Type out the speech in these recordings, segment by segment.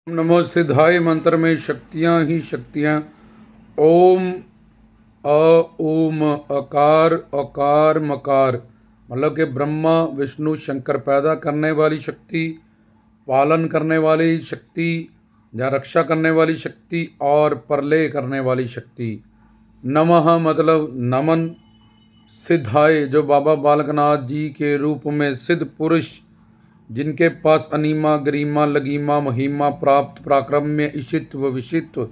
ओम नमो सिद्धाय मंत्र में शक्तियाँ ही शक्तियाँ। ओम ओम अकार अकार मकार, मतलब कि ब्रह्मा विष्णु शंकर पैदा करने वाली शक्ति, पालन करने वाली शक्ति या रक्षा करने वाली शक्ति और प्रलय करने वाली शक्ति। नमः मतलब नमन। सिद्धाय जो बाबा बालकनाथ जी के रूप में सिद्ध पुरुष, जिनके पास अनिमा गरिमा लगीमा महिमा प्राप्त प्राक्रम्य ईशित्व विशित्व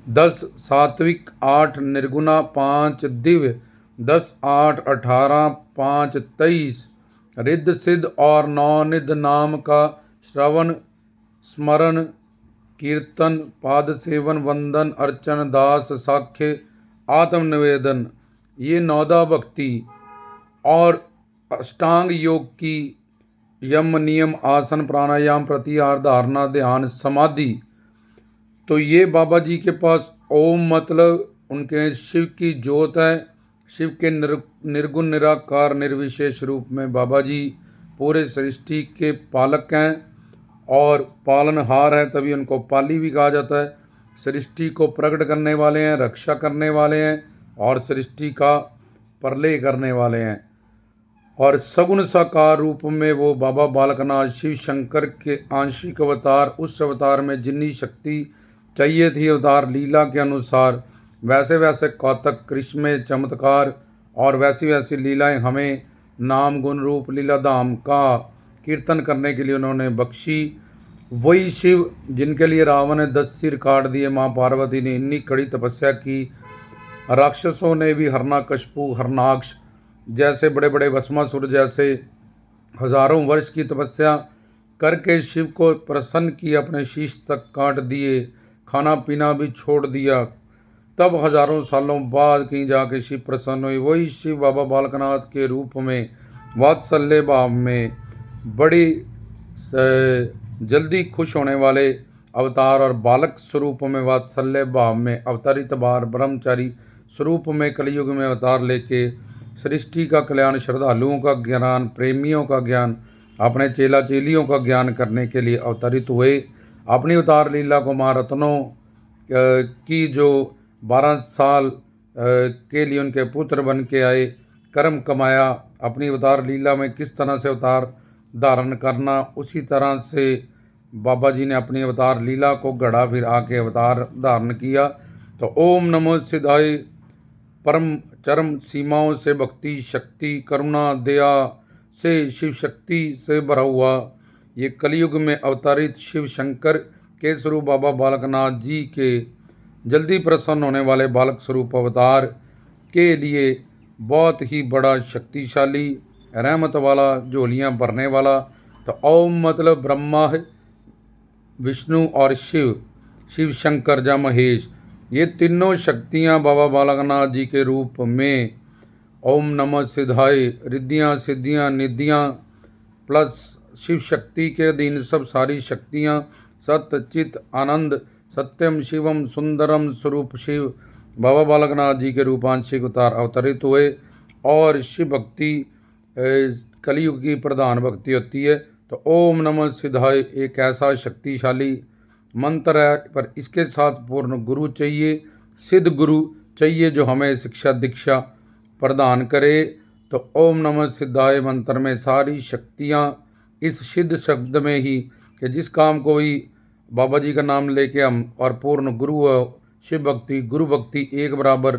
10 सात्विक 8 निर्गुणा 5 दिव्य 10 8 18 5 23 रिद्ध सिद्ध और 9 निध नाम का श्रवण स्मरण कीर्तन पाद सेवन वंदन अर्चन दास साख्य आत्मनिवेदन, ये नौदा भक्ति और अष्टांग योग की यम नियम आसन प्राणायाम प्रत्याहार धारणा ध्यान समाधि। तो ये बाबा जी के पास ओम मतलब उनके शिव की ज्योत है। शिव के निर्गुण निराकार निर्विशेष रूप में बाबा जी पूरे सृष्टि के पालक हैं और पालनहार हैं, तभी उनको पाली भी कहा जाता है। सृष्टि को प्रकट करने वाले हैं, रक्षा करने वाले हैं और सृष्टि का प्रलय करने वाले हैं। और सगुण साकार रूप में वो बाबा बालकनाथ शिव शंकर के आंशिक अवतार, उस अवतार में जितनी शक्ति चाहिए थी अवतार लीला के अनुसार, वैसे वैसे कौतक कृष्ण चमत्कार और वैसी वैसी लीलाएं हमें नाम गुण रूप लीला धाम का कीर्तन करने के लिए उन्होंने बख्शी। वही शिव जिनके लिए रावण ने 10 सिर काट दिए, माँ पार्वती ने इतनी कड़ी तपस्या की, राक्षसों ने भी हरणाकशपु हरणाक्ष जैसे बड़े बड़े भस्मासुर जैसे हजारों वर्ष की तपस्या करके शिव को प्रसन्न किया, अपने शीश तक काट दिए, खाना पीना भी छोड़ दिया। तब हजारों सालों बाद कहीं जाके शिव प्रसन्न हुए। वही शिव बाबा बालकनाथ के रूप में वात्सल्य भाव में बड़ी जल्दी खुश होने वाले अवतार और बालक स्वरूप में वात्सल्य भाव में अवतरित बार ब्रह्मचारी स्वरूप में कलयुग में अवतार लेके सृष्टि का कल्याण, श्रद्धालुओं का ज्ञान, प्रेमियों का ज्ञान, अपने चेला चेलियों का ज्ञान करने के लिए अवतरित हुए। अपनी अवतार लीला को महारत्नों की जो 12 साल के लिए उनके पुत्र बन के आए, कर्म कमाया, अपनी अवतार लीला में किस तरह से अवतार धारण करना, उसी तरह से बाबा जी ने अपनी अवतार लीला को गढ़ा, फिर आके अवतार धारण किया। तो ओम नमो सिद्धाय परम चरम सीमाओं से भक्ति शक्ति करुणा दया से शिव शक्ति से भरा हुआ ये कलयुग में अवतरित शिव शंकर के स्वरूप बाबा बालकनाथ जी के जल्दी प्रसन्न होने वाले बालक स्वरूप अवतार के लिए बहुत ही बड़ा शक्तिशाली रहमत वाला, झोलियाँ भरने वाला। तो ओम मतलब ब्रह्मा है, विष्णु और शिव, शिव शंकर या महेश, ये तीनों शक्तियाँ बाबा बालकनाथ जी के रूप में ओम नमः सिद्धाय रिद्धियाँ सिद्धियाँ निधियाँ प्लस शिव शक्ति के अधीन सब सारी शक्तियाँ, सत्य चित आनंद सत्यम शिवम सुंदरम स्वरूप शिव बाबा बालकनाथ जी के रूपांशिक अवतार अवतरित हुए। और शिव भक्ति कलयुग की प्रधान भक्ति होती है। तो ओम नमः सिद्धाय एक ऐसा शक्तिशाली मंत्र है, पर इसके साथ पूर्ण गुरु चाहिए, सिद्ध गुरु चाहिए जो हमें शिक्षा दीक्षा प्रदान करे। तो ओम नमः सिद्धाय मंत्र में सारी शक्तियाँ इस सिद्ध शब्द में ही, कि जिस काम को भी बाबा जी का नाम लेके हम और पूर्ण गुरु शिव भक्ति गुरु भक्ति एक बराबर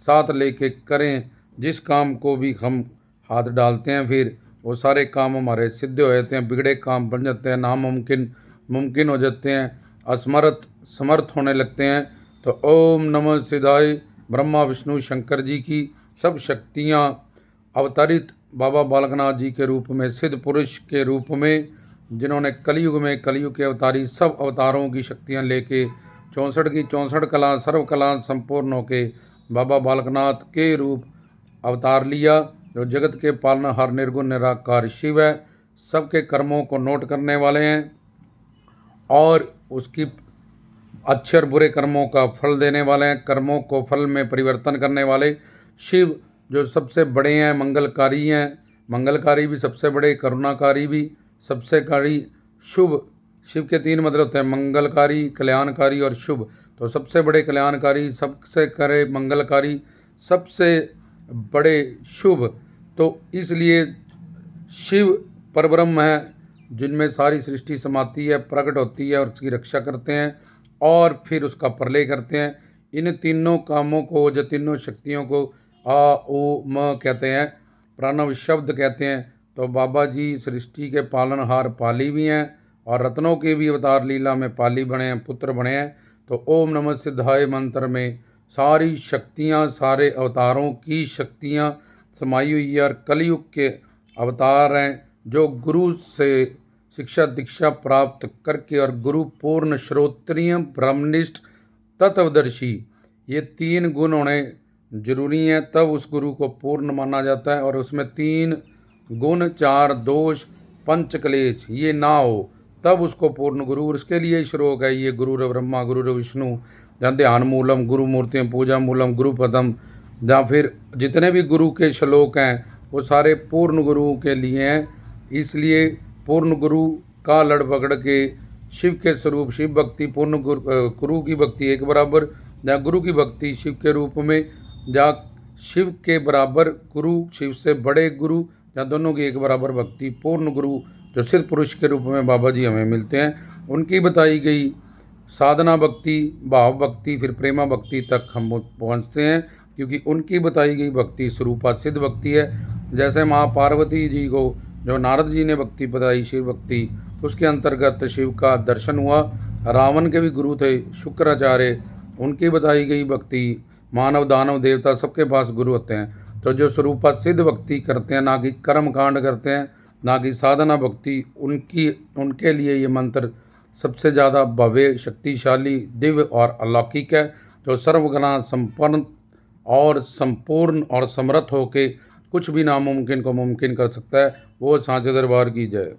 साथ लेके करें, जिस काम को भी हम हाथ डालते हैं फिर वो सारे काम हमारे सिद्ध हो जाते हैं, बिगड़े काम बन जाते हैं, नामुमकिन मुमकिन हो जाते हैं, असमर्थ समर्थ होने लगते हैं। तो ओम नमः सिद्धाय ब्रह्मा विष्णु शंकर जी की सब शक्तियाँ अवतरित बाबा बालकनाथ जी के रूप में, सिद्ध पुरुष के रूप में, जिन्होंने कलयुग में कलयुग के अवतारी सब अवतारों की शक्तियाँ लेके 64 की 64 कला सर्व कला संपूर्ण होके बाबा बालकनाथ के रूप अवतार लिया, जो जगत के पालनहार निर्गुण निराकार शिव है, सबके कर्मों को नोट करने वाले हैं और उसकी अच्छे और बुरे कर्मों का फल देने वाले हैं, कर्मों को फल में परिवर्तन करने वाले शिव जो सबसे बड़े हैं, मंगलकारी हैं, मंगलकारी भी सबसे बड़े, करुणाकारी भी सबसे कारी, शुभ शिव के 3 मतलब होते हैं, मंगलकारी, कल्याणकारी और शुभ। तो सबसे बड़े कल्याणकारी, सबसे करे मंगलकारी, सबसे बड़े शुभ। तो इसलिए शिव परब्रह्म है, जिनमें सारी सृष्टि समाती है, प्रकट होती है और उसकी रक्षा करते हैं और फिर उसका प्रलय करते हैं। इन तीनों कामों को, जो तीनों शक्तियों को आ ओ म कहते हैं, प्रणव शब्द कहते हैं। तो बाबा जी सृष्टि के पालनहार पाली भी हैं और रत्नों के भी अवतार लीला में पाली बने हैं, पुत्र बने हैं। तो ओम नमः सिद्धाय मंत्र में सारी शक्तियाँ, सारे अवतारों की शक्तियाँ समाई हुई है और कलयुग के अवतार हैं, जो गुरु से शिक्षा दीक्षा प्राप्त करके और गुरु पूर्ण श्रोत्रिय ब्रह्मनिष्ठ तत्वदर्शी, ये 3 गुण होने जरूरी हैं, तब उस गुरु को पूर्ण माना जाता है। और उसमें 3 गुण, 4 दोष, 5 क्लेश ये ना हो, तब उसको पूर्ण गुरु। और इसके लिए श्लोक है ये, गुरुर ब्रह्मा गुरुर विष्णु, जहाँ ध्यान मूलम, गुरु मूर्तियों पूजा मूलम, गुरु पदम, जहाँ फिर जितने भी गुरु के श्लोक हैं वो सारे पूर्ण गुरु के लिए हैं। इसलिए पूर्ण गुरु का लड़ पकड़ के शिव के स्वरूप, शिव भक्ति, पूर्ण गुरु की भक्ति एक बराबर, जहाँ गुरु की भक्ति शिव के रूप में, जहाँ शिव के बराबर गुरु, शिव से बड़े गुरु, जहाँ दोनों की एक बराबर भक्ति, पूर्ण गुरु जो सिद्ध पुरुष के रूप में बाबा जी हमें मिलते हैं। उनकी बताई गई साधना भक्ति, भाव भक्ति, फिर प्रेमा भक्ति तक हम पहुँचते हैं, क्योंकि उनकी बताई गई भक्ति स्वरूपा सिद्ध भक्ति है। जैसे माँ पार्वती जी को जो नारद जी ने भक्ति बताई शिव भक्ति, उसके अंतर्गत शिव का दर्शन हुआ। रावण के भी गुरु थे शुक्राचार्य, उनकी बताई गई भक्ति, मानव दानव देवता सबके पास गुरु होते हैं। तो जो स्वरूपा सिद्ध भक्ति करते हैं, ना कि कर्म कांड करते हैं, ना कि साधना भक्ति, उनके लिए ये मंत्र सबसे ज़्यादा भव्य, शक्तिशाली, दिव्य और अलौकिक है। जो सर्वगुणा संपन्न और संपूर्ण और समर्थ होके कुछ भी नामुमकिन को मुमकिन कर सकता है, वो सांचे दरबार की जय।